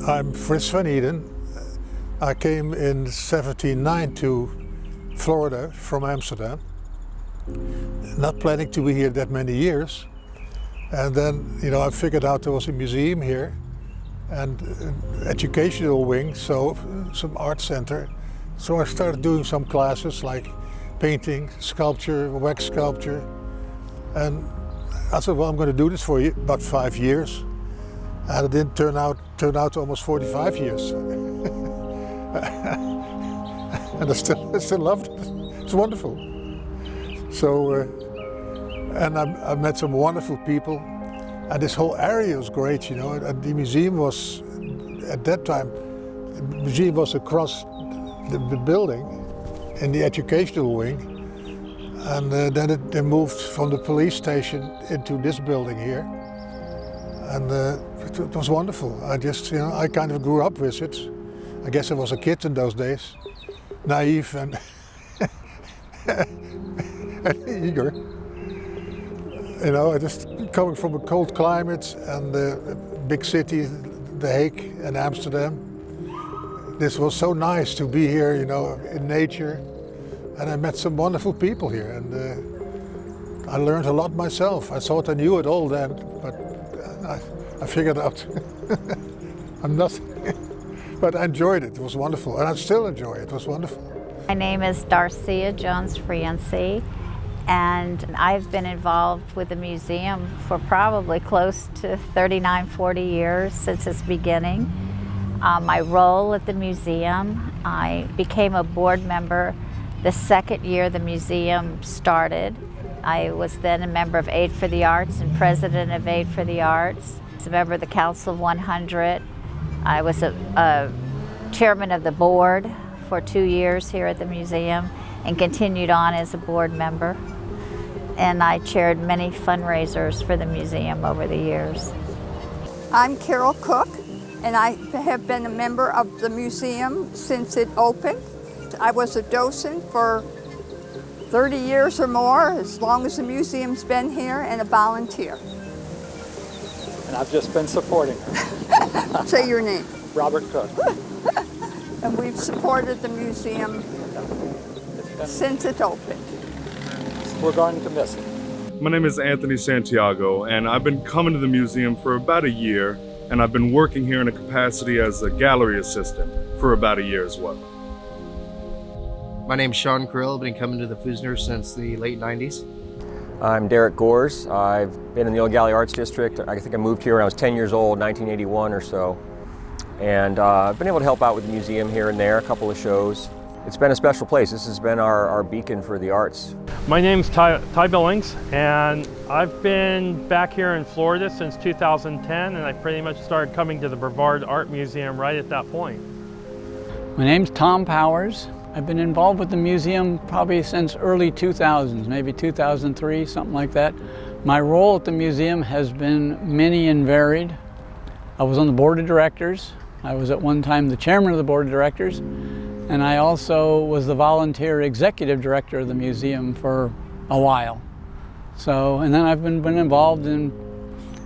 I'm Frits van Eden. I came in '79 to Florida from Amsterdam, not planning to be here that many years. And then, I figured out there was a museum here and an educational wing, so some art center. So I started doing some classes like painting, sculpture, wax sculpture. And I said, well, I'm going to do this for about 5 years. And it didn't turn out to almost 45 years. And I still loved it. It's wonderful. So, and I met some wonderful people. And this whole area was great, And the museum was, at that time, the museum was across the building in the educational wing. And then they moved from the police station into this building here. And it was wonderful. I just, I kind of grew up with it. I guess I was a kid in those days, naive and, and eager. I just coming from a cold climate and a big city, The Hague and Amsterdam. This was so nice to be here, in nature. And I met some wonderful people here, and I learned a lot myself. I thought I knew it all then, but I figured out I'm not. But I enjoyed it. It was wonderful, and I still enjoy it. It was wonderful. My name is Darcia Jones-Francy, and I've been involved with the museum for probably close to 39, 40 years since its beginning. My role at the museum, I became a board member the second year the museum started. I was then a member of Aid for the Arts and president of Aid for the Arts. I was a member of the Council of 100. I was a chairman of the board for 2 years here at the museum and continued on as a board member. And I chaired many fundraisers for the museum over the years. I'm Carol Cook, and I have been a member of the museum since it opened. I was a docent for 30 years or more, as long as the museum's been here, and a volunteer. And I've just been supporting her. Say your name. Robert Cook. And we've supported the museum since it opened. We're going to miss it. My name is Anthony Santiago, and I've been coming to the museum for about a year, and I've been working here in a capacity as a gallery assistant for about a year as well. My name's Sean Krill. I've been coming to the Fusner since the late 90s. I'm Derek Gores. I've been in the Old Gallery Arts District. I think I moved here when I was 10 years old, 1981 or so. And I've been able to help out with the museum here and there, a couple of shows. It's been a special place. This has been our beacon for the arts. My name's Ty Billings, and I've been back here in Florida since 2010, and I pretty much started coming to the Brevard Art Museum right at that point. My name's Tom Powers. I've been involved with the museum probably since early 2000s, maybe 2003, something like that. My role at the museum has been many and varied. I was on the board of directors. I was at one time the chairman of the board of directors, and I also was the volunteer executive director of the museum for a while. And then I've been involved in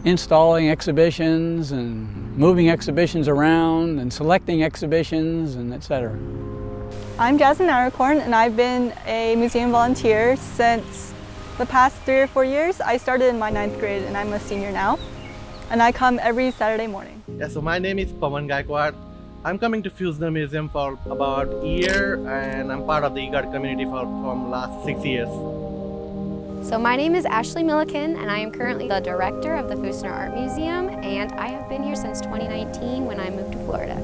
installing exhibitions and moving exhibitions around and selecting exhibitions and etc. I'm Jasmine Aracorn, and I've been a museum volunteer since the past 3 or 4 years. I started in my 9th grade, and I'm a senior now. And I come every Saturday morning. Yeah, so my name is Pawan Gaikwad. I'm coming to Fusner Museum for about a year, and I'm part of the EGARD community from last 6 years. So my name is Ashley Milliken, and I am currently the director of the Fusner Art Museum, and I have been here since 2019 when I moved to Florida.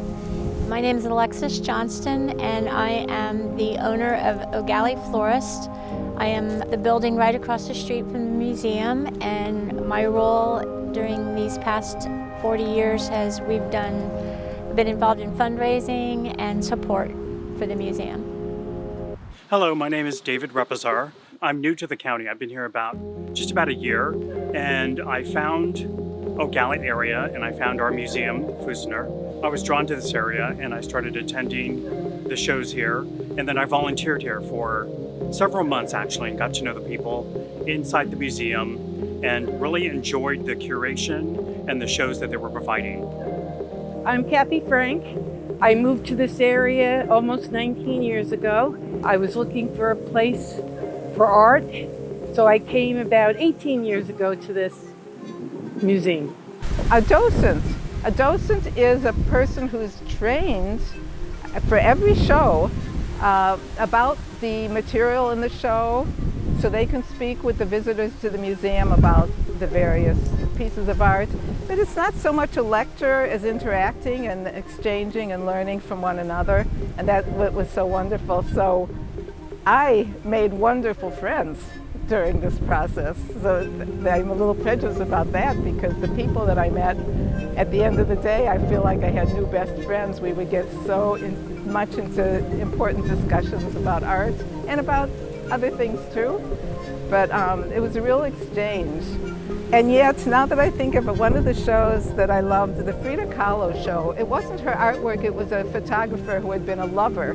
My name is Alexis Johnston, and I am the owner of O'Galley Florist. I am the building right across the street from the museum, and my role during these past 40 years has we've been involved in fundraising and support for the museum. Hello, my name is David Repazar. I'm new to the county. I've been here just about a year, and I found O'Galley area, and I found our museum, Fusner. I was drawn to this area, and I started attending the shows here, and then I volunteered here for several months actually, and got to know the people inside the museum, and really enjoyed the curation and the shows that they were providing. I'm Kathy Frank. I moved to this area almost 19 years ago. I was looking for a place for art, so I came about 18 years ago to this museum. A docent. A docent is a person who's trained for every show about the material in the show, so they can speak with the visitors to the museum about the various pieces of art. But it's not so much a lecture as interacting and exchanging and learning from one another, and that was so wonderful. So I made wonderful friends during this process. So I'm a little prejudiced about that, because the people that I met, at the end of the day, I feel like I had new best friends. We would get so much into important discussions about art and about other things too. But it was a real exchange. And yet, now that I think of it, one of the shows that I loved, the Frida Kahlo show, it wasn't her artwork, it was a photographer who had been a lover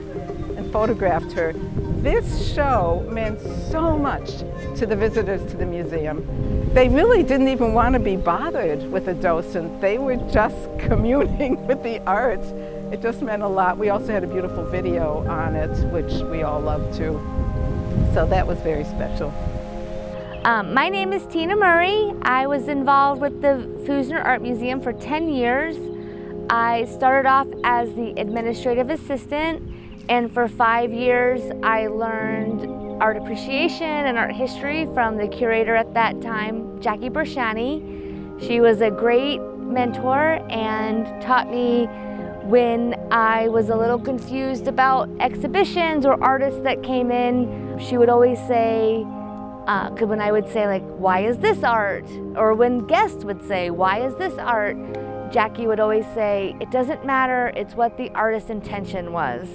and photographed her. This show meant so much to the visitors to the museum. They really didn't even want to be bothered with a docent. They were just communing with the art. It just meant a lot. We also had a beautiful video on it, which we all loved too. So that was very special. My name is Tina Murray. I was involved with the Fusner Art Museum for 10 years. I started off as the administrative assistant, and for 5 years I learned art appreciation and art history from the curator at that time, Jackie Bershani. She was a great mentor and taught me when I was a little confused about exhibitions or artists that came in. She would always say, when I would say like, why is this art? Or when guests would say, why is this art? Jackie would always say, it doesn't matter, it's what the artist's intention was.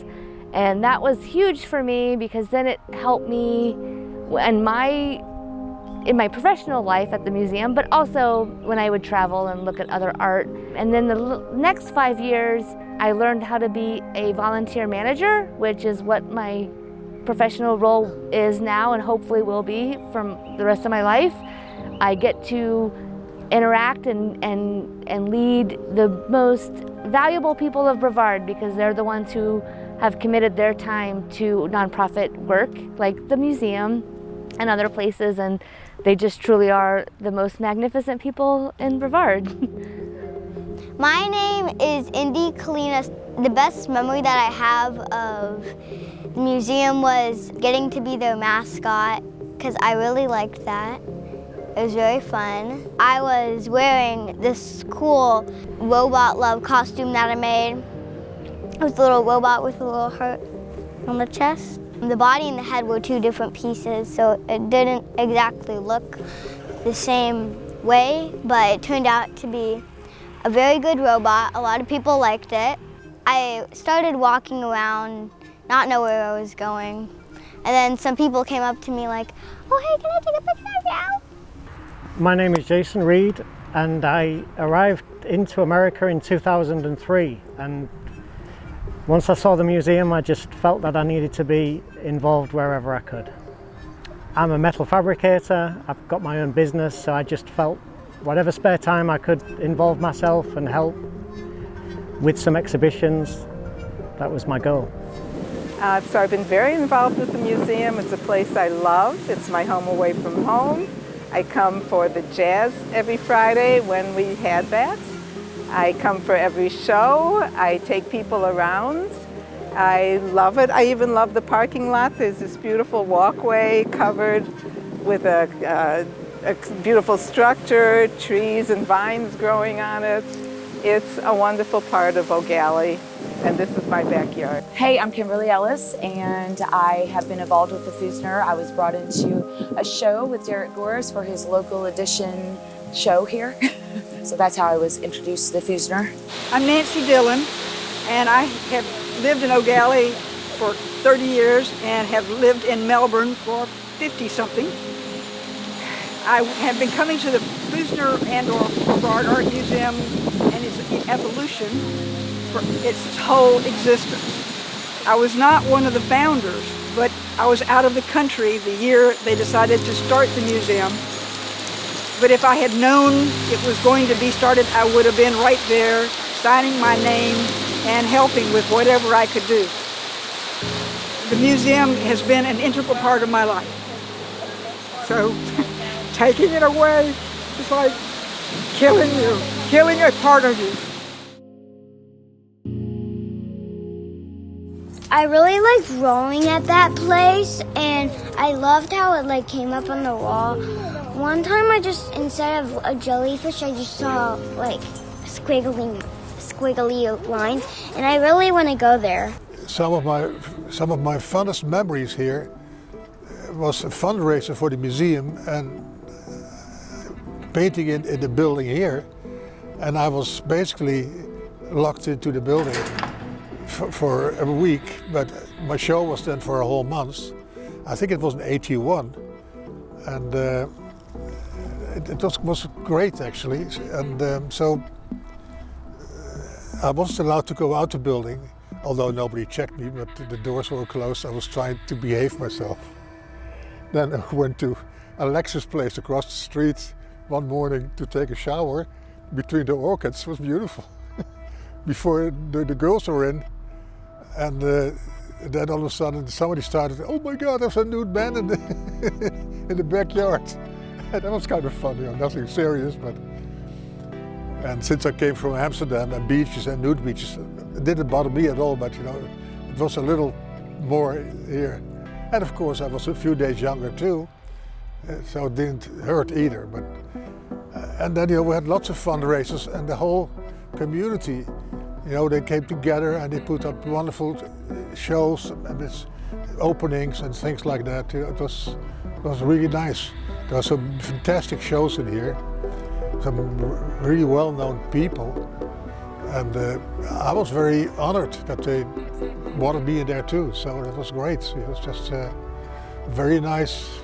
And that was huge for me, because then it helped me in my professional life at the museum, but also when I would travel and look at other art. And then the next 5 years, I learned how to be a volunteer manager, which is what my professional role is now and hopefully will be from the rest of my life. I get to interact and lead the most valuable people of Brevard, because they're the ones who have committed their time to nonprofit work like the museum and other places, and they just truly are the most magnificent people in Brevard. My name is Indy Kalina. The best memory that I have of the museum was getting to be their mascot, because I really liked that. It was very fun. I was wearing this cool robot love costume that I made. It was a little robot with a little heart on the chest. The body and the head were two different pieces, so it didn't exactly look the same way, but it turned out to be a very good robot. A lot of people liked it. I started walking around, not know where I was going, and then some people came up to me like, oh hey, can I take a picture of you? My name is Jason Reed, and I arrived into America in 2003, and once I saw the museum, I just felt that I needed to be involved wherever I could. I'm a metal fabricator, I've got my own business, so I just felt whatever spare time I could involve myself and help with some exhibitions, that was my goal. So I've been very involved with the museum. It's a place I love. It's my home away from home. I come for the jazz every Friday when we had that. I come for every show. I take people around. I love it. I even love the parking lot. There's this beautiful walkway covered with a beautiful structure, trees and vines growing on it. It's a wonderful part of O'Galley, and this is my backyard. Hey, I'm Kimberly Ellis, and I have been involved with the Fusner. I was brought into a show with Derek Gores for his local edition show here. So that's how I was introduced to the Fusner. I'm Nancy Dillon, and I have lived in O'Galley for 30 years and have lived in Melbourne for 50-something. I have been coming to the Fusner and/or Brevard Art Museum and its evolution for its whole existence. I was not one of the founders, but I was out of the country the year they decided to start the museum. But if I had known it was going to be started, I would have been right there signing my name and helping with whatever I could do. The museum has been an integral part of my life. So taking it away is like killing you, killing a part of you. I really liked rolling at that place, and I loved how it like came up on the wall. One time I just, instead of a jellyfish, I just saw like squiggly lines, and I really want to go there. Some of my funnest memories here was a fundraiser for the museum and painting in the building here, and I was basically locked into the building for a week, but my show was then for a whole month. I think it was in 81, and it was great actually. And so I wasn't allowed to go out the building, although nobody checked me, but the doors were closed. I was trying to behave myself. Then I went to Alexa's place across the street one morning to take a shower between the orchids. It was beautiful. Before the girls were in, and then all of a sudden somebody started, "Oh my God, there's a nude man in the backyard." And that was kind of funny, nothing serious, but. And since I came from Amsterdam and beaches and nude beaches, it didn't bother me at all, but it was a little more here. And of course I was a few days younger too, so it didn't hurt either. But and then we had lots of fundraisers, and the whole community, they came together and they put up wonderful shows and openings and things like that. It was really nice. There were some fantastic shows in here, some really well-known people, and I was very honored that they wanted me in there too. So it was great. It was just very nice,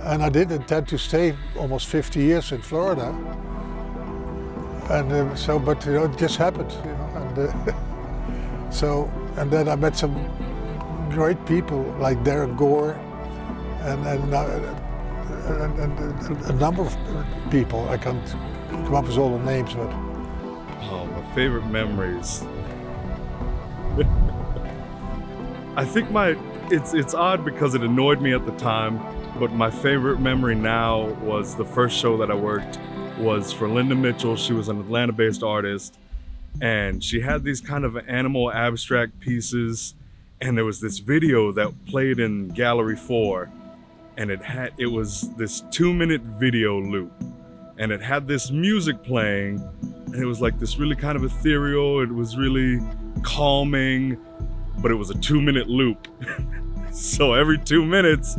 and I did intend to stay almost 50 years in Florida. And but it just happened, and and then I met some great people like Derek Gore, and a number of people. I can't come up with all the names, but my favorite memories. I think it's odd because it annoyed me at the time, but my favorite memory now was the first show that I worked was for Linda Mitchell. She was an Atlanta-based artist, and she had these kind of animal abstract pieces, and there was this video that played in Gallery 4, and it was this 2-minute video loop, and it had this music playing, and it was like this really kind of ethereal, it was really calming, but it was a 2-minute loop. So every 2 minutes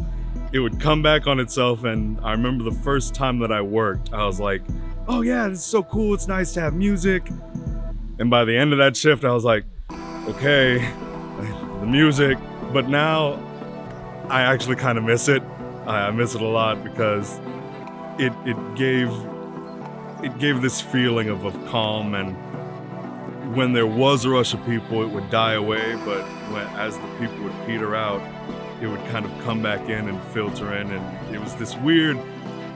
it would come back on itself, and I remember the first time that I worked, I was like, oh yeah, this is so cool, it's nice to have music. And by the end of that shift, I was like, okay, the music. But now I actually kind of miss it. I miss it a lot because it gave this feeling of calm, and when there was a rush of people, it would die away, but as the people would peter out, it would kind of come back in and filter in, and it was this weird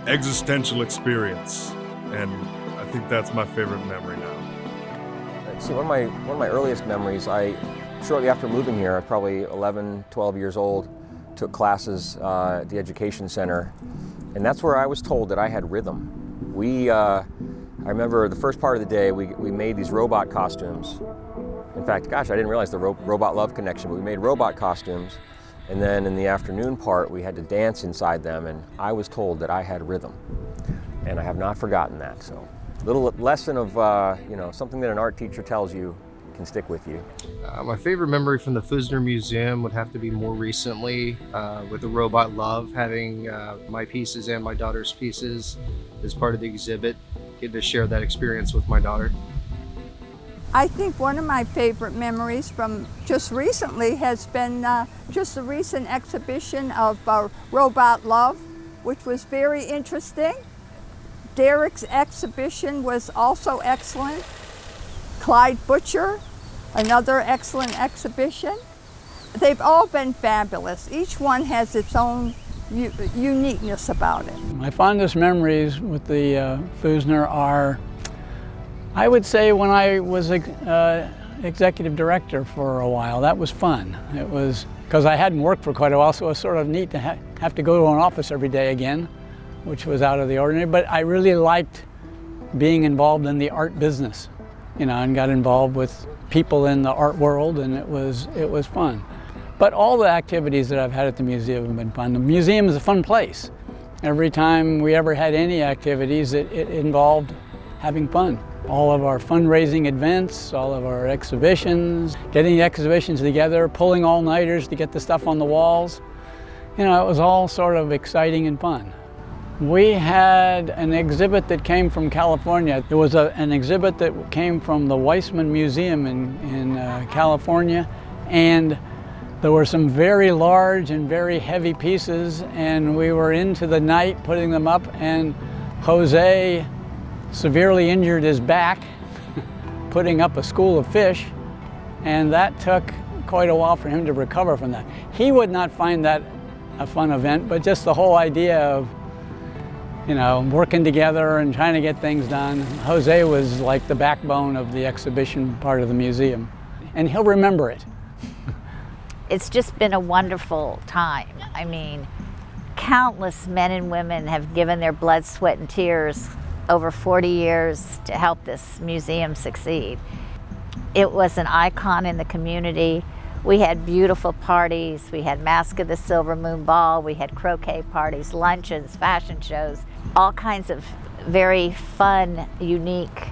existential experience, and I think that's my favorite memory now. See, one of my earliest memories, shortly after moving here, I was probably 11, 12 years old, took classes at the Education Center, and that's where I was told that I had rhythm. I remember the first part of the day, we made these robot costumes. In fact, gosh, I didn't realize the robot love connection, but we made robot costumes. And then in the afternoon part, we had to dance inside them, and I was told that I had rhythm. And I have not forgotten that. So, little lesson of, something that an art teacher tells you can stick with you. My favorite memory from the Fusner Museum would have to be more recently with the Robot Love, having my pieces and my daughter's pieces as part of the exhibit. Get to share that experience with my daughter. I think one of my favorite memories from just recently has been just the recent exhibition of Robot Love, which was very interesting. Derek's exhibition was also excellent. Clyde Butcher, another excellent exhibition. They've all been fabulous. Each one has its own uniqueness about it. My fondest memories with the Fusner are I would say when I was executive director for a while, that was fun. It was because I hadn't worked for quite a while, so it was sort of neat to have to go to an office every day again, which was out of the ordinary. But I really liked being involved in the art business, you know, and got involved with people in the art world, and it was fun. But all the activities that I've had at the museum have been fun. The museum is a fun place. Every time we ever had any activities, it involved having fun. All of our fundraising events, all of our exhibitions, getting the exhibitions together, pulling all-nighters to get the stuff on the walls. You know, it was all sort of exciting and fun. We had an exhibit that came from California. There was an exhibit that came from the Weissman Museum in California, and there were some very large and very heavy pieces, and we were into the night putting them up, and Jose severely injured his back putting up a school of fish, and that took quite a while for him to recover from that. He would not find that a fun event, but just the whole idea of, you know, working together and trying to get things done. Jose was like the backbone of the exhibition part of the museum, and he'll remember it. It's just been a wonderful time. I mean, countless men and women have given their blood, sweat, and tears over 40 years to help this museum succeed. It was an icon in the community. We had beautiful parties. We had Mask of the Silver Moon Ball. We had croquet parties, luncheons, fashion shows, all kinds of very fun, unique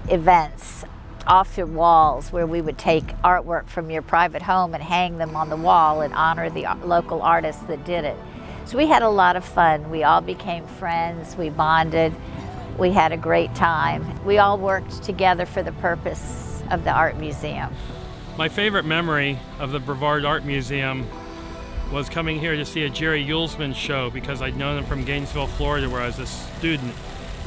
events off your walls where we would take artwork from your private home and hang them on the wall and honor the local artists that did it. So we had a lot of fun. We all became friends. We bonded. We had a great time. We all worked together for the purpose of the art museum. My favorite memory of the Brevard Art Museum was coming here to see a Jerry Yulesman show, because I'd known him from Gainesville, Florida, where I was a student.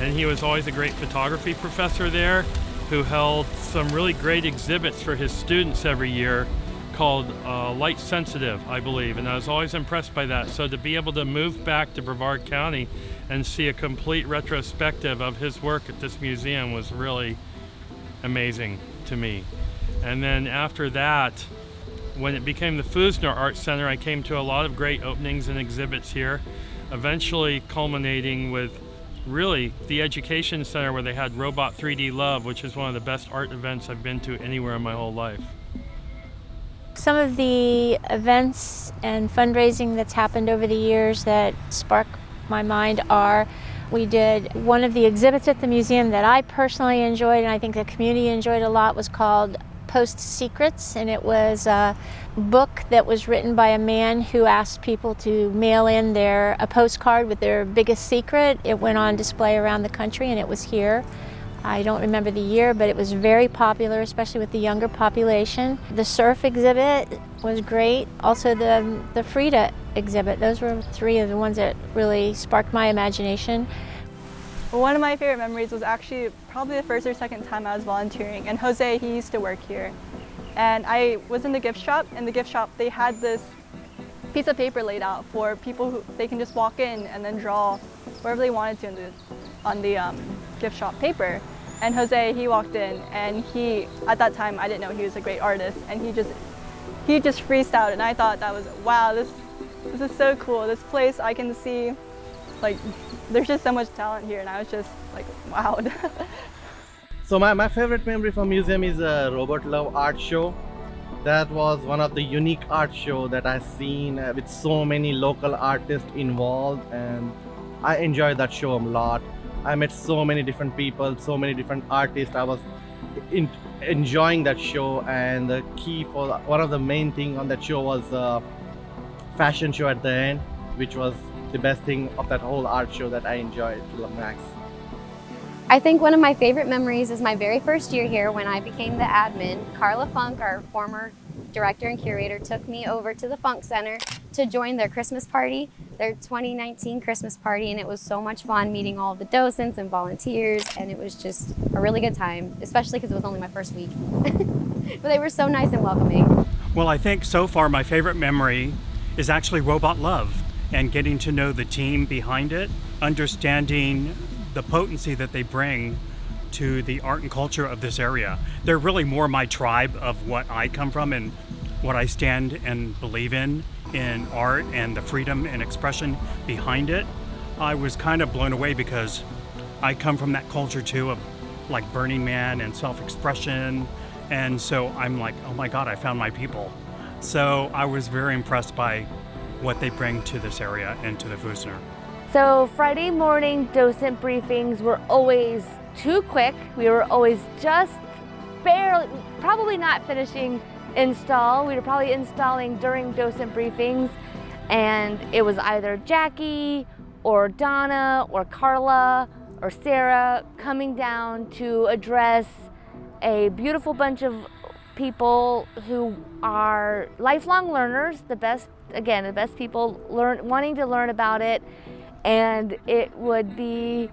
And he was always a great photography professor there who held some really great exhibits for his students every year called Light Sensitive, I believe. And I was always impressed by that. So to be able to move back to Brevard County and see a complete retrospective of his work at this museum was really amazing to me. And then after that, when it became the Fusner Art Center, I came to a lot of great openings and exhibits here, eventually culminating with really the Education Center, where they had Robot 3D Love, which is one of the best art events I've been to anywhere in my whole life. Some of the events and fundraising that's happened over the years that spark my mind are, we did one of the exhibits at the museum that I personally enjoyed, and I think the community enjoyed a lot, was called Post Secrets, and it was a book that was written by a man who asked people to mail in a postcard with their biggest secret. It went on display around the country, and it was here. I don't remember the year, but it was very popular, especially with the younger population. The surf exhibit was great. Also the Frida exhibit. Those were three of the ones that really sparked my imagination. One of my favorite memories was actually probably the first or second time I was volunteering, and Jose, he used to work here. And I was in the gift shop. In the gift shop, they had this piece of paper laid out for people who they can just walk in and then draw wherever they wanted to on the gift shop paper. And Jose, he walked in, and at that time, I didn't know he was a great artist, and he just freestyled, and I thought that was, wow, this is so cool. This place, I can see, like, there's just so much talent here, and I was just like, wowed. So my favorite memory from museum is a Robot Love art show. That was one of the unique art show that I've seen with so many local artists involved, and I enjoyed that show a lot. I met so many different people, so many different artists. I was enjoying that show, and the key for one of the main thing on that show was the fashion show at the end, which was the best thing of that whole art show that I enjoyed to the max. I think one of my favorite memories is my very first year here when I became the admin. Carla Funk, our former director and curator, took me over to the Funk Center to join their Christmas party, their 2019 Christmas party, and it was so much fun meeting all of the docents and volunteers, and it was just a really good time, especially because it was only my first week. But they were so nice and welcoming. Well, I think so far my favorite memory is actually Robot Love, and getting to know the team behind it, understanding the potency that they bring to the art and culture of this area. They're really more my tribe of what I come from and what I stand and believe in art and the freedom and expression behind it. I was kind of blown away because I come from that culture too, of like Burning Man and self-expression. And so I'm like, oh my God, I found my people. So I was very impressed by what they bring to this area and to the Fusner. So Friday morning docent briefings were always too quick. We were always just barely, probably not finishing install. We were probably installing during docent briefings, and it was either Jackie or Donna or Carla or Sarah coming down to address a beautiful bunch of people who are lifelong learners, the best people wanting to learn about it. And it would be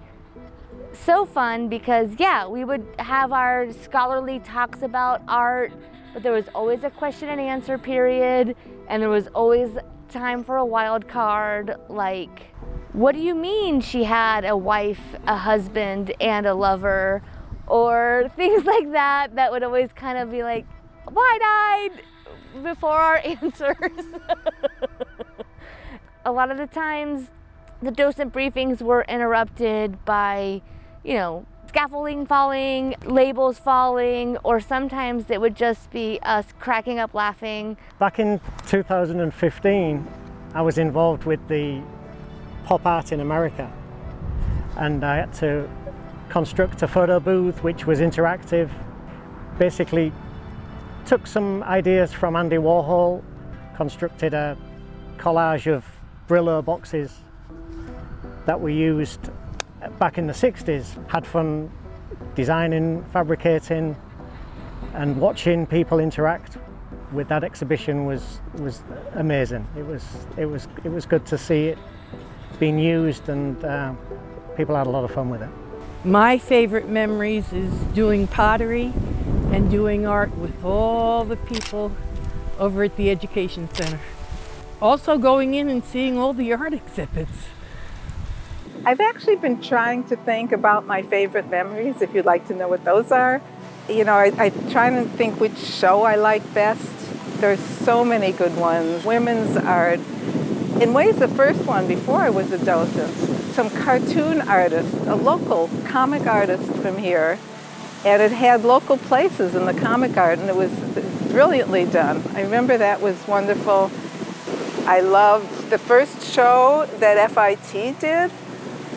so fun because, yeah, we would have our scholarly talks about art, but there was always a question and answer period, and there was always time for a wild card, like, what do you mean she had a wife, a husband, and a lover? Or things like that, that would always kind of be like, wide-eyed before our answers. A lot of the times, the docent briefings were interrupted by, scaffolding falling, labels falling, or sometimes it would just be us cracking up laughing. Back in 2015, I was involved with the pop art in America, and I had to construct a photo booth which was interactive. Basically took some ideas from Andy Warhol, constructed a collage of Brillo boxes that we used back in the 60s. Had fun designing, fabricating, and watching people interact with that exhibition was amazing. It was good to see it being used, and people had a lot of fun with it. My favorite memories is doing pottery and doing art with all the people over at the Education Center. Also going in and seeing all the art exhibits. I've actually been trying to think about my favorite memories, if you'd like to know what those are. I try to think which show I like best. There's so many good ones. Women's art. In ways, the first one, before I was a docent, some cartoon artist, a local comic artist from here, and it had local places in the comic art, and it was brilliantly done. I remember that was wonderful. I loved the first show that FIT did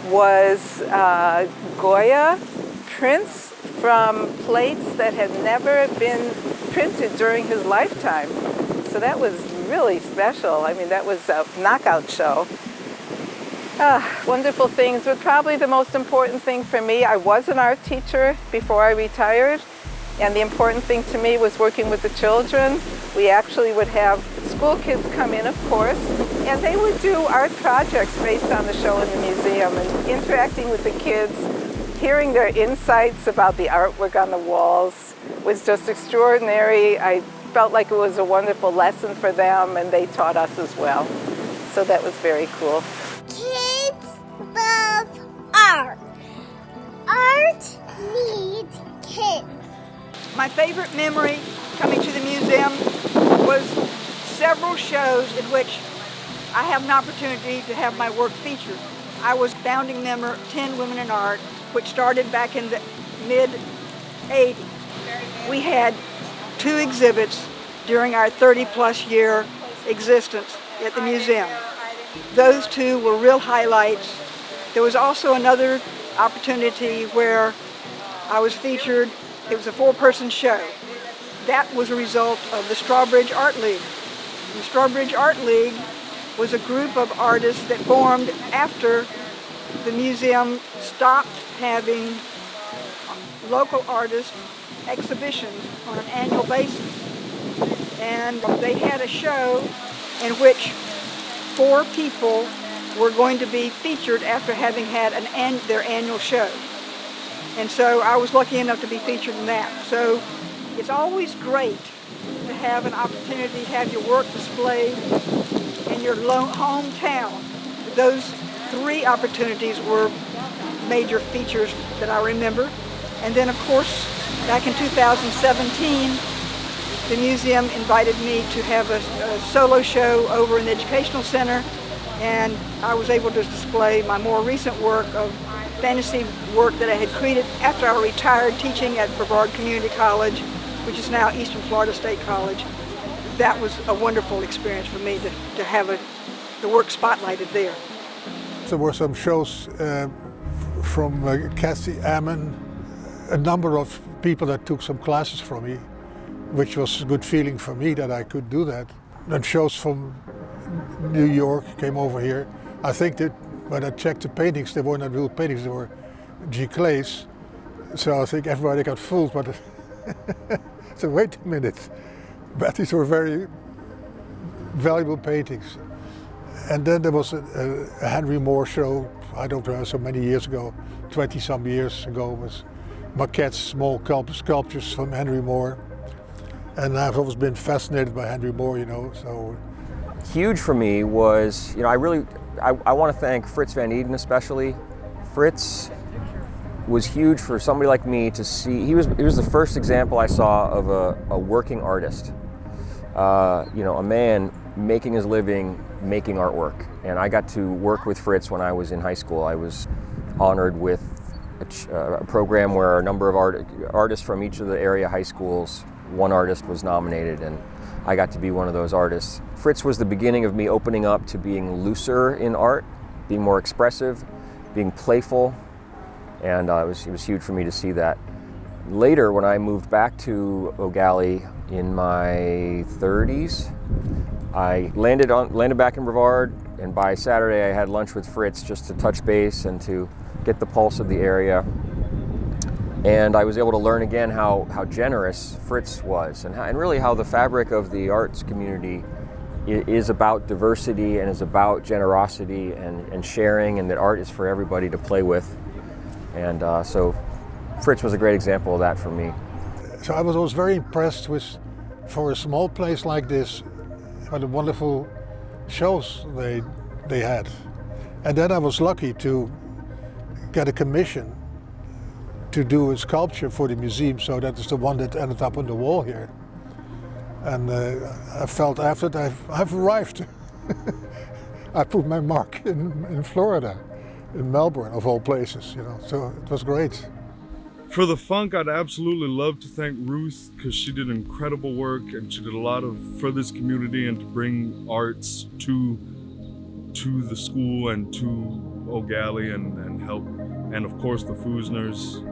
was Goya prints from plates that had never been printed during his lifetime. So that was really special. I mean, that was a knockout show. Wonderful things, but probably the most important thing for me, I was an art teacher before I retired, and the important thing to me was working with the children. We actually would have school kids come in, of course, and they would do art projects based on the show in the museum, and interacting with the kids, hearing their insights about the artwork on the walls was just extraordinary. I felt like it was a wonderful lesson for them, and they taught us as well. So that was very cool. Kids love art. Art needs kids. My favorite memory coming to the museum was several shows in which I have an opportunity to have my work featured. I was founding member of 10 Women in Art, which started back in the mid-'80s. We had 2 exhibits during our 30-plus year existence at the museum. Those 2 were real highlights. There was also another opportunity where I was featured. It was a 4-person show. That was a result of the Strawbridge Art League. The Strawbridge Art League was a group of artists that formed after the museum stopped having local artist exhibitions on an annual basis. And they had a show in which 4 people were going to be featured after having had their annual show. And so I was lucky enough to be featured in that. So it's always great to have an opportunity to have your work displayed in your hometown. Those 3 opportunities were major features that I remember. And then, of course, back in 2017, the museum invited me to have a solo show over in the Educational Center, and I was able to display my more recent work of fantasy work that I had created after I retired teaching at Brevard Community College, which is now Eastern Florida State College. That was a wonderful experience for me to have the work spotlighted there. There were some shows from Cassie Ammon, a number of people that took some classes from me, which was a good feeling for me that I could do that. And shows from New York came over here. I think that when I checked the paintings, they were not real paintings, they were G-clays. So I think everybody got fooled, but so wait a minute. But these were very valuable paintings. And then there was a Henry Moore show, I don't know, so many years ago, 20-some years ago, was maquettes, small sculptures from Henry Moore. And I've always been fascinated by Henry Moore, you know, so. Huge for me was, you know, I want to thank Fritz Van Eden especially. Fritz was huge for somebody like me to see. He was the first example I saw of a working artist. You know, a man making his living making artwork. And I got to work with Fritz when I was in high school. I was honored with a program where a number of artists from each of the area high schools, one artist was nominated, and I got to be one of those artists. Fritz was the beginning of me opening up to being looser in art, being more expressive, being playful, and it was huge for me to see that. Later, when I moved back to O'Galley in my 30s, I landed back in Brevard, and by Saturday I had lunch with Fritz just to touch base and to get the pulse of the area. And I was able to learn again how generous Fritz was, and really how the fabric of the arts community is about diversity and is about generosity and sharing, and that art is for everybody to play with. And so Fritz was a great example of that for me. So I was always very impressed with, for a small place like this, what the wonderful shows they had. And then I was lucky to get a commission to do a sculpture for the museum, so that is the one that ended up on the wall here. And I felt after that I've arrived. I put my mark in Florida, in Melbourne of all places, you know, so it was great. For the funk, I'd absolutely love to thank Ruth, because she did incredible work and she did a lot for this community and to bring arts to the school and to O'Galley and help. And of course the Fusners.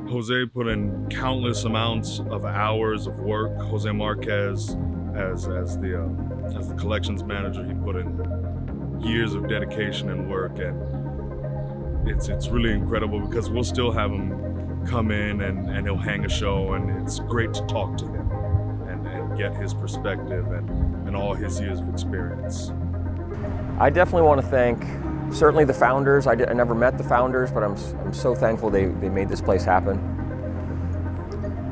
Jose put in countless amounts of hours of work. Jose Marquez, as the collections manager, he put in years of dedication and work, and it's really incredible because we'll still have him come in and he'll hang a show, and it's great to talk to him and get his perspective and all his years of experience. I definitely want to thank certainly the founders. I never met the founders, but I'm so thankful they made this place happen.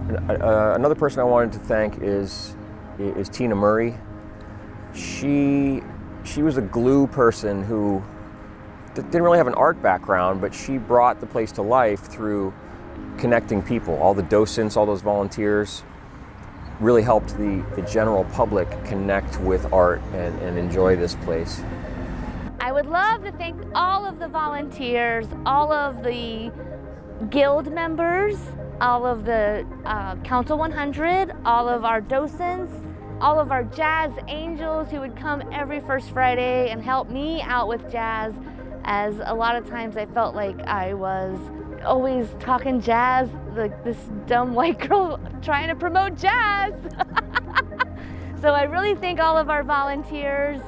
And, another person I wanted to thank is Tina Murray. She was a glue person who didn't really have an art background, but she brought the place to life through connecting people. All the docents, all those volunteers really helped the general public connect with art and enjoy this place. I would love to thank all of the volunteers, all of the guild members, all of the Council 100, all of our docents, all of our jazz angels who would come every first Friday and help me out with jazz, as a lot of times I felt like I was always talking jazz, like this dumb white girl trying to promote jazz. So I really thank all of our volunteers.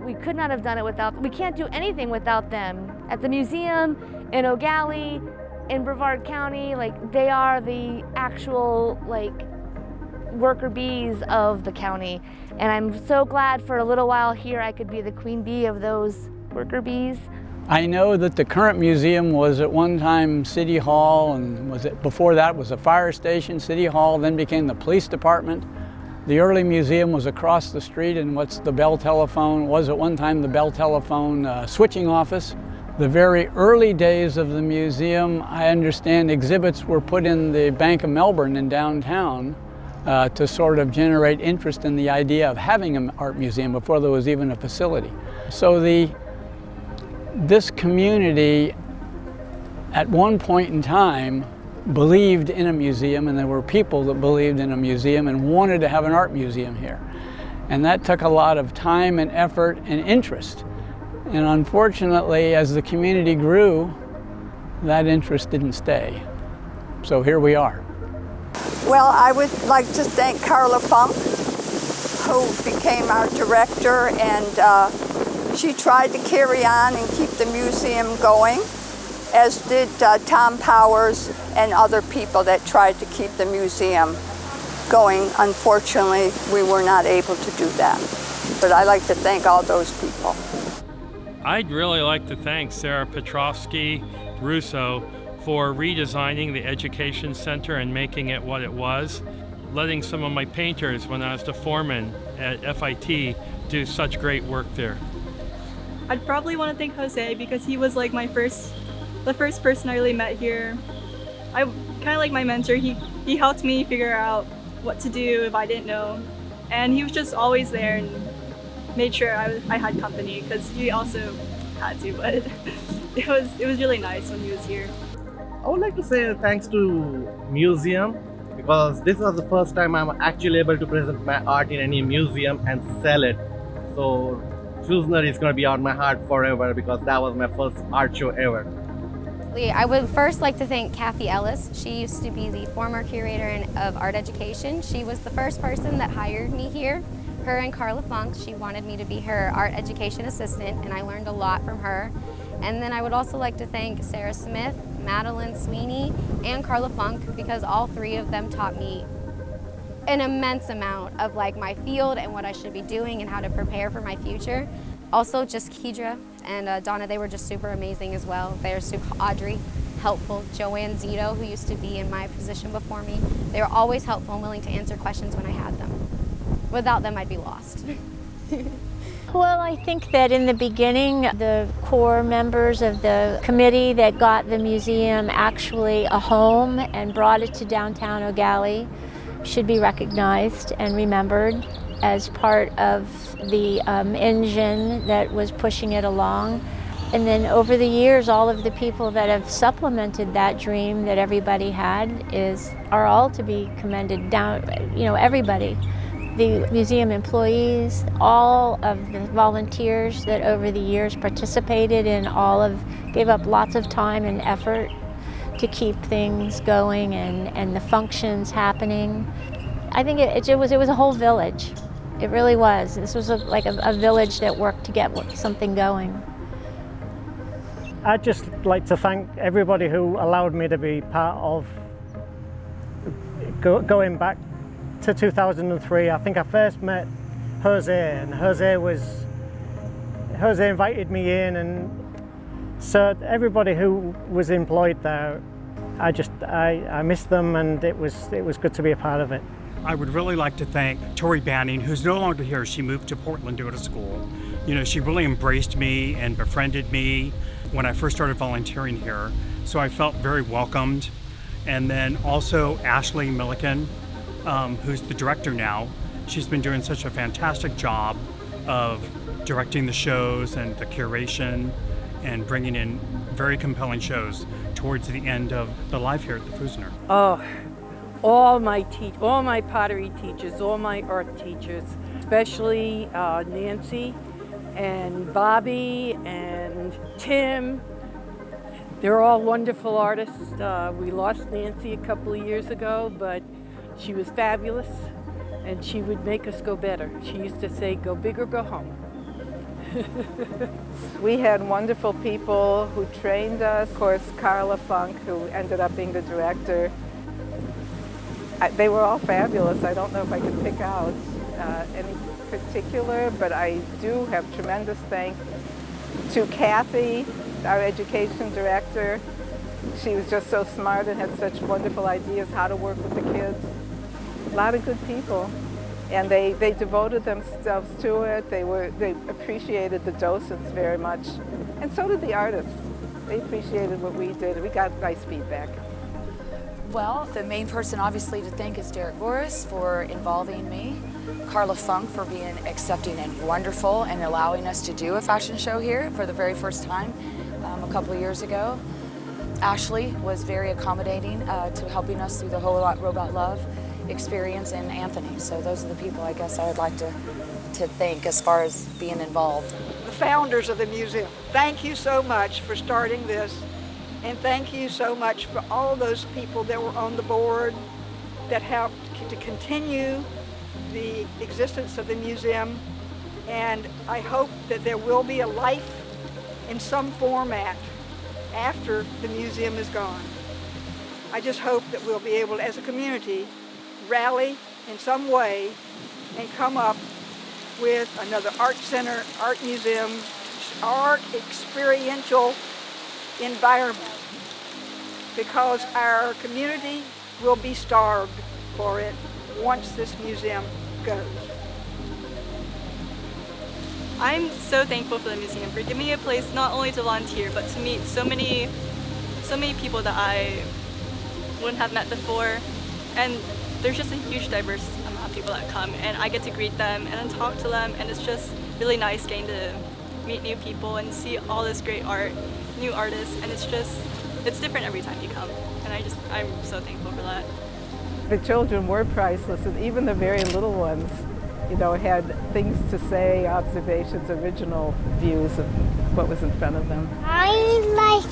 We could not have done it without, we can't do anything without them. At the museum, in O'Galley, in Brevard County, like they are the actual worker bees of the county. And I'm so glad for a little while here I could be the queen bee of those worker bees. I know that the current museum was at one time City Hall, and before that was a fire station, City Hall, then became the police department. The early museum was across the street, and what's the Bell Telephone, was at one time the Bell Telephone switching office. The very early days of the museum, I understand exhibits were put in the Bank of Melbourne in downtown to sort of generate interest in the idea of having an art museum before there was even a facility. So this community at one point in time believed in a museum, and there were people that believed in a museum and wanted to have an art museum here. And that took a lot of time and effort and interest. And unfortunately, as the community grew, that interest didn't stay. So here we are. Well, I would like to thank Carla Funk, who became our director, and she tried to carry on and keep the museum going, as did Tom Powers and other people that tried to keep the museum going. Unfortunately, we were not able to do that. But I'd like to thank all those people. I'd really like to thank Sarah Petrovsky-Russo for redesigning the Education Center and making it what it was, letting some of my painters, when I was the foreman at FIT, do such great work there. I'd probably want to thank Jose because he was like the first person I really met here. I kind of like my mentor. He helped me figure out what to do if I didn't know, and he was just always there and made sure I had company because he also had to. But it was really nice when he was here. I would like to say thanks to museum because this was the first time I'm actually able to present my art in any museum and sell it. So Fusner is going to be on my heart forever because that was my first art show ever. I would first like to thank Kathy Ellis. She used to be the former curator of art education. She was the first person that hired me here. Her and Carla Funk, she wanted me to be her art education assistant, and I learned a lot from her. And then I would also like to thank Sarah Smith, Madeline Sweeney, and Carla Funk because all three of them taught me an immense amount of like my field and what I should be doing and how to prepare for my future. Also just Kedra and Donna, they were just super amazing as well. They were super, Audrey, helpful. Joanne Zito, who used to be in my position before me, they were always helpful and willing to answer questions when I had them. Without them, I'd be lost. Well, I think that in the beginning, the core members of the committee that got the museum actually a home and brought it to downtown O'Galley should be recognized and remembered as part of the engine that was pushing it along. And then over the years, all of the people that have supplemented that dream that everybody had are all to be commended down, everybody. The museum employees, all of the volunteers that over the years participated in gave up lots of time and effort to keep things going and the functions happening. I think it was a whole village. It really was. This was like a village that worked to get something going. I'd just like to thank everybody who allowed me to be part of going back to 2003. I think I first met Jose, and Jose invited me in, and so everybody who was employed there, I missed them, and it was good to be a part of it. I would really like to thank Tori Banning, who's no longer here. She moved to Portland to go to school. She really embraced me and befriended me when I first started volunteering here. So I felt very welcomed. And then also Ashley Milliken, who's the director now. She's been doing such a fantastic job of directing the shows and the curation and bringing in very compelling shows towards the end of the life here at the Fusner. Oh, all my pottery teachers, all my art teachers, especially Nancy and Bobby and Tim. They're all wonderful artists. We lost Nancy a couple of years ago, but she was fabulous and she would make us go better. She used to say, go big or go home. We had wonderful people who trained us. Of course, Carla Funk, who ended up being the director. They were all fabulous. I don't know if I could pick out any particular, but I do have tremendous thanks to Kathy, our education director. She was just so smart and had such wonderful ideas how to work with the kids. A lot of good people. And they devoted themselves to it. They appreciated the docents very much. And so did the artists. They appreciated what we did. We got nice feedback. Well, the main person obviously to thank is Derek Goris for involving me, Carla Funk for being accepting and wonderful and allowing us to do a fashion show here for the very first time a couple of years ago. Ashley was very accommodating to helping us through the whole Robot Love experience, and Anthony. So those are the people I guess I would like to thank as far as being involved. The founders of the museum, thank you so much for starting this, and thank you so much for all those people that were on the board that helped to continue the existence of the museum. And I hope that there will be a life in some format after the museum is gone. I just hope that we'll be able, as a community, rally in some way and come up with another art center, art museum, art experiential environment, because our community will be starved for it once this museum goes. I'm so thankful for the museum for giving me a place not only to volunteer, but to meet so many people that I wouldn't have met before. And there's just a huge diverse amount of people that come, and I get to greet them and then talk to them, and it's just really nice getting to meet new people and see all this great art, new artists, and it's different every time you come, and I'm so thankful for that. The children were priceless, and even the very little ones, had things to say, observations, original views of what was in front of them. I like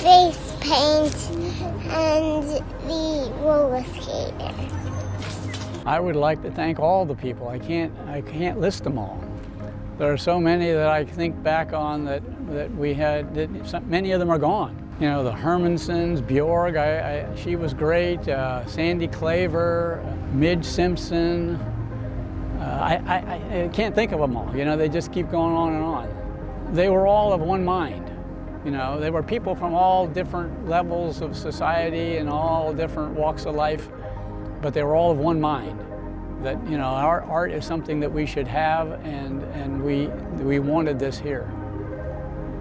face paint and the roller skater. I would like to thank all the people. I can't list them all. There are so many that I think back on that we had, many of them are gone. The Hermansons, Bjorg, she was great, Sandy Claver, Midge Simpson. I can't think of them all. They just keep going on and on. They were all of one mind. They were people from all different levels of society and all different walks of life, but they were all of one mind. That our art is something that we should have, and we wanted this here,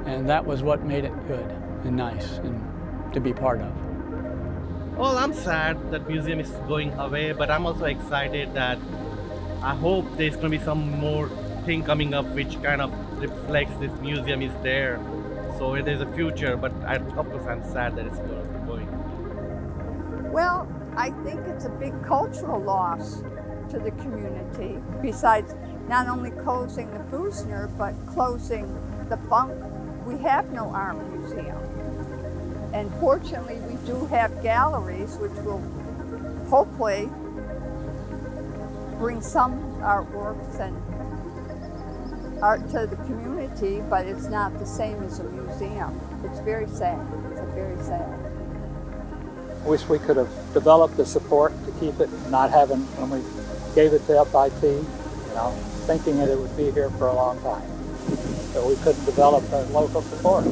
and that was what made it good and nice and to be part of. Well, I'm sad that museum is going away, but I'm also excited that I hope there's going to be some more thing coming up which kind of reflects this museum is there. So it is a future, but of course I'm sad that it's going. Well, I think it's a big cultural loss to the community, besides not only closing the Fusner, but closing the Funk. We have no art museum. And fortunately, we do have galleries, which will hopefully bring some artworks and art to the community, but it's not the same as a museum. It's very sad. It's very sad. I wish we could have developed the support to keep it, not having, when we gave it to FIT, thinking that it would be here for a long time. So we couldn't develop the local support.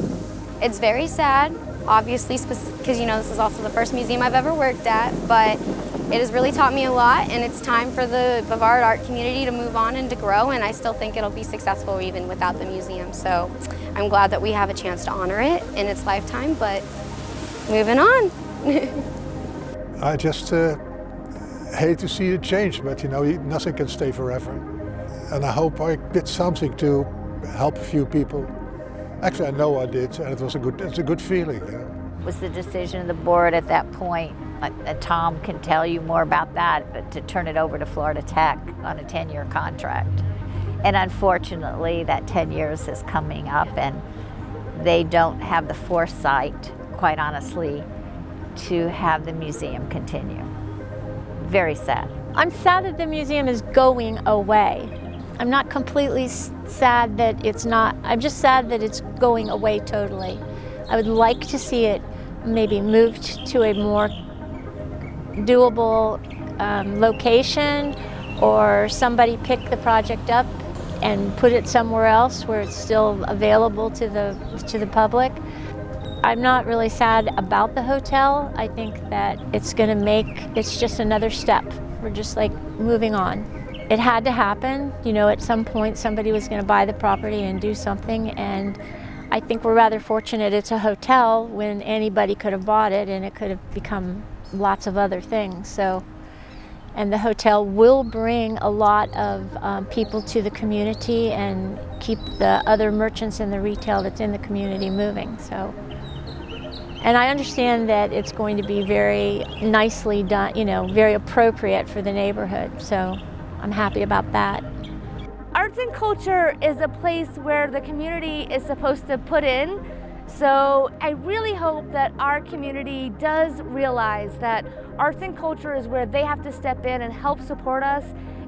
It's very sad, obviously, because this is also the first museum I've ever worked at, but it has really taught me a lot, and it's time for the Brevard art community to move on and to grow, and I still think it'll be successful even without the museum. So I'm glad that we have a chance to honor it in its lifetime, but moving on. I just hate to see it change, but nothing can stay forever. And I hope I did something to help a few people. Actually, I know I did, and it's a good feeling. It was the decision of the board at that point. Tom can tell you more about that, but to turn it over to Florida Tech on a 10-year contract. And unfortunately, that 10 years is coming up, and they don't have the foresight, quite honestly, to have the museum continue. Very sad. I'm sad that the museum is going away. I'm not completely sad that it's not, I'm just sad that it's going away totally. I would like to see it maybe moved to a more doable location, or somebody pick the project up and put it somewhere else where it's still available to the public. I'm not really sad about the hotel. I think that it's just another step We're just like moving on. It had to happen. You know, at some point somebody was going to buy the property and do something, and I think we're rather fortunate it's a hotel when anybody could have bought it and it could have become lots of other things. So, and the hotel will bring a lot of people to the community and keep the other merchants and the retail that's in the community moving. So, and I understand that it's going to be very nicely done, you know, very appropriate for the neighborhood. So I'm happy about that. Arts and culture is a place where the community is supposed to put in. So I really hope that our community does realize that arts and culture is where they have to step in and help support us,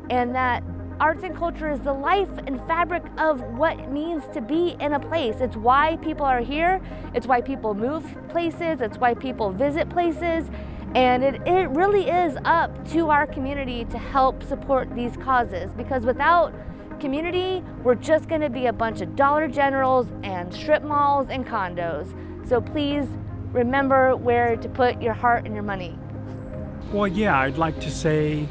and that arts and culture is the life and fabric of what it means to be in a place. It's why people are here, it's why people move places, it's why people visit places, and it really is up to our community to help support these causes, because without community, we're just going to be a bunch of Dollar Generals and strip malls and condos. So please remember where to put your heart and your money. Well, yeah, I'd like to say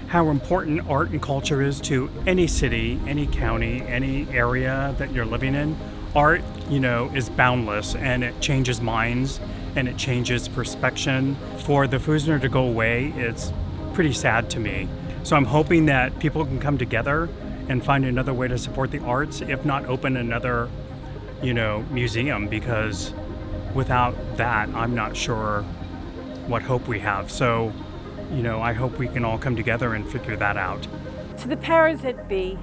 how important art and culture is to any city, any county, any area that you're living in. Art, you know, is boundless, and it changes minds and it changes perception. For the Fusner to go away, it's pretty sad to me. So I'm hoping that people can come together and find another way to support the arts, if not open another, you know, museum, because without that, I'm not sure what hope we have. So, you know, I hope we can all come together and figure that out. To the powers that be,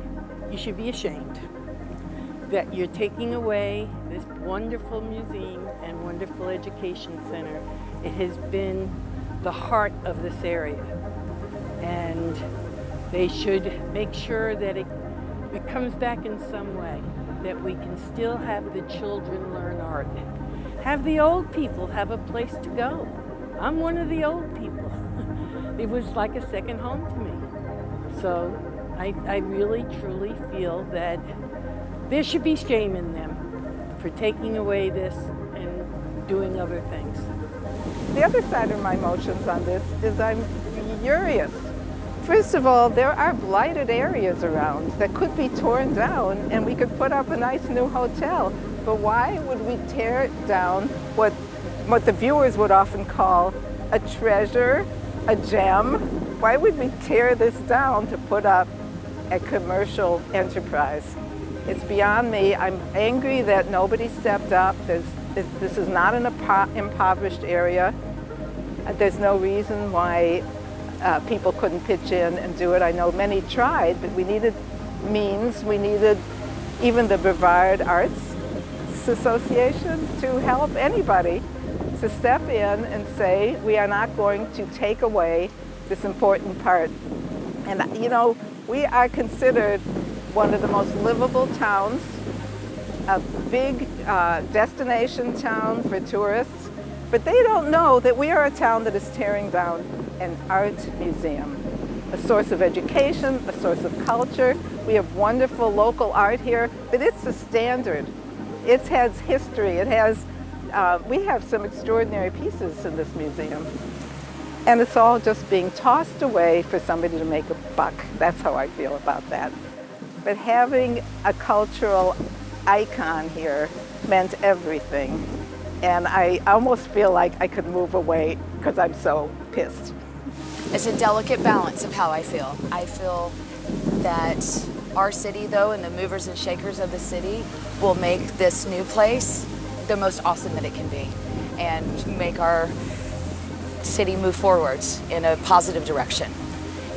you should be ashamed that you're taking away this wonderful museum and wonderful education center. It has been the heart of this area, and they should make sure that it comes back in some way, that we can still have the children learn art. Have the old people have a place to go. I'm one of the old people. It was like a second home to me. So I really, truly feel that there should be shame in them for taking away this and doing other things. The other side of my emotions on this is I'm furious. First of all, there are blighted areas around that could be torn down and we could put up a nice new hotel. But why would we tear down what the viewers would often call a treasure, a gem? Why would we tear this down to put up a commercial enterprise? It's beyond me. I'm angry that nobody stepped up. This is not an impoverished area. There's no reason why people couldn't pitch in and do it. I know many tried, but we needed means. We needed even the Brevard Arts Association to help anybody to step in and say, we are not going to take away this important part. And you know, we are considered one of the most livable towns, a big destination town for tourists, but they don't know that we are a town that is tearing down an art museum, a source of education, a source of culture. We have wonderful local art here, but it's a standard. It has history. It has, we have some extraordinary pieces in this museum. And it's all just being tossed away for somebody to make a buck. That's how I feel about that. But having a cultural icon here meant everything. And I almost feel like I could move away because I'm so pissed. It's a delicate balance of how I feel. I feel that our city, though, and the movers and shakers of the city will make this new place the most awesome that it can be and make our city move forwards in a positive direction.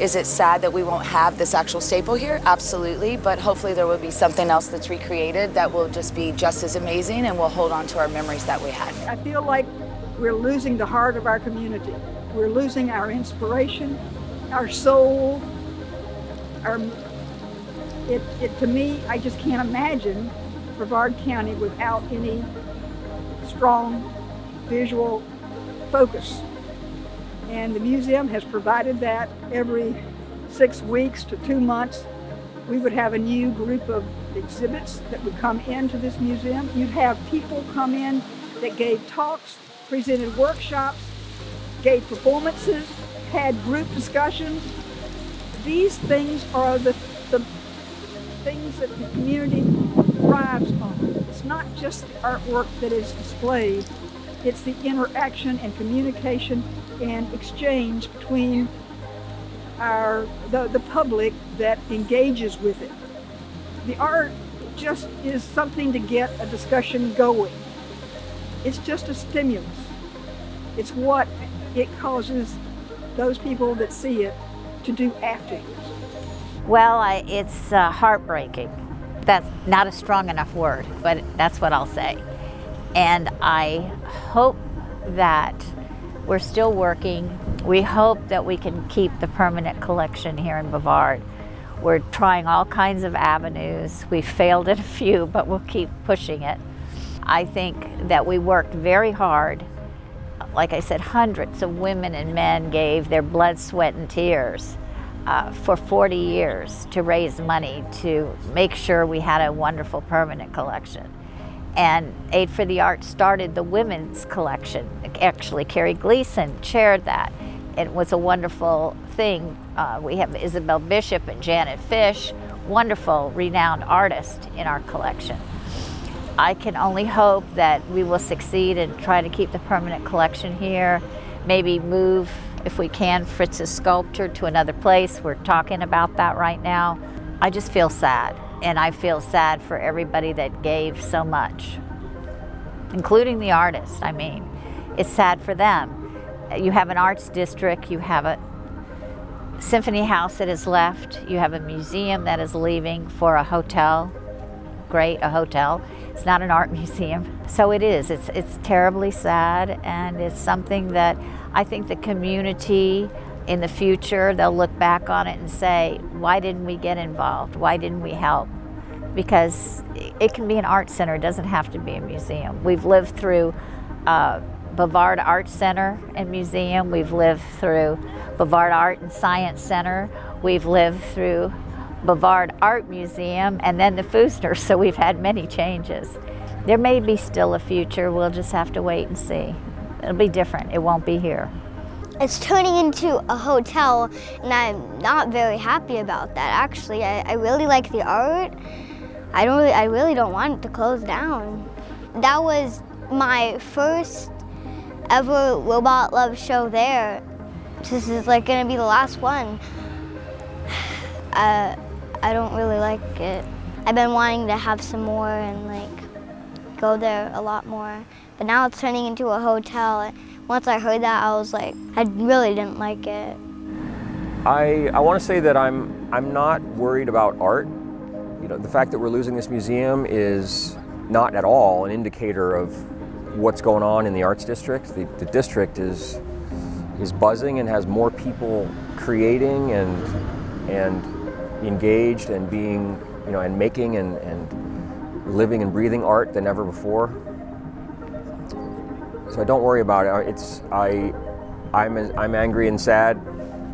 Is it sad that we won't have this actual staple here? Absolutely, but hopefully there will be something else that's recreated that will just be just as amazing, and we'll hold on to our memories that we had. I feel like we're losing the heart of our community. We're losing our inspiration, our soul. To me, I just can't imagine Brevard County without any strong visual focus. And the museum has provided that. Every 6 weeks to 2 months, we would have a new group of exhibits that would come into this museum. You'd have people come in that gave talks, presented workshops, gave performances, had group discussions. These things are the things that the community thrives on. It's not just the artwork that is displayed, it's the interaction and communication and exchange between the public that engages with it. The art just is something to get a discussion going. It's just a stimulus. It's what it causes those people that see it to do afterwards. Well, it's heartbreaking. That's not a strong enough word, but that's what I'll say. And I hope that we're still working. We hope that we can keep the permanent collection here in Brevard. We're trying all kinds of avenues. We've failed at a few, but we'll keep pushing it. I think that we worked very hard. Like I said, hundreds of women and men gave their blood, sweat, and tears for 40 years to raise money to make sure we had a wonderful permanent collection. And Aid for the Arts started the women's collection. Actually, Carrie Gleason chaired that. It was a wonderful thing. We have Isabel Bishop and Janet Fish, wonderful, renowned artists in our collection. I can only hope that we will succeed and try to keep the permanent collection here, maybe move, if we can, Fritz's sculpture to another place. We're talking about that right now. I just feel sad, and I feel sad for everybody that gave so much, including the artists. I mean, it's sad for them. You have an arts district, you have a symphony house that is left, you have a museum that is leaving for a hotel. Great, a hotel. It's not an art museum. So it is, it's terribly sad, and it's something that I think the community in the future, they'll look back on it and say, why didn't we get involved? Why didn't we help? Because it can be an art center, it doesn't have to be a museum. We've lived through Brevard Art Center and Museum. We've lived through Brevard Art and Science Center. We've lived through Brevard Art Museum and then the Fusner, so we've had many changes. There may be still a future, we'll just have to wait and see. It'll be different, it won't be here. It's turning into a hotel, and I'm not very happy about that, actually. I really like the art. I really don't want it to close down. That was my first ever Robot Love show there. This is like gonna be the last one. I don't really like it. I've been wanting to have some more and like go there a lot more, but now it's turning into a hotel. Once I heard that, I was like, I really didn't like it. I want to say that I'm not worried about art. You know, the fact that we're losing this museum is not at all an indicator of what's going on in the arts district. The district is buzzing and has more people creating and engaged and being, you know, and making and living and breathing art than ever before. So I don't worry about it. I'm angry and sad,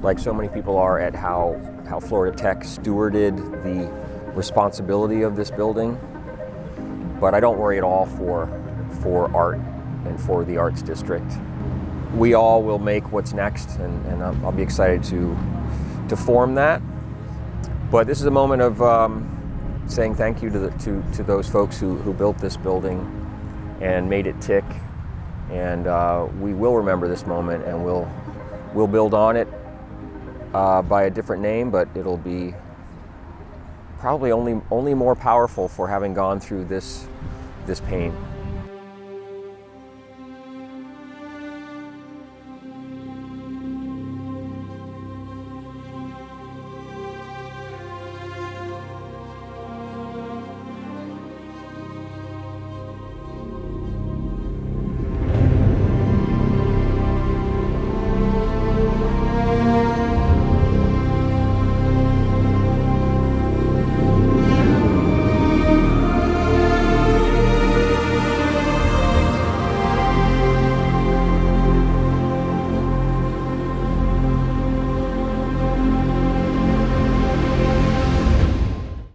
like so many people are, at how Florida Tech stewarded the responsibility of this building. But I don't worry at all for art and for the arts district. We all will make what's next, and I'll be excited to form that. But this is a moment of saying thank you to those folks who built this building and made it tick. And we will remember this moment, and we'll build on it by a different name, but it'll be probably only more powerful for having gone through this pain.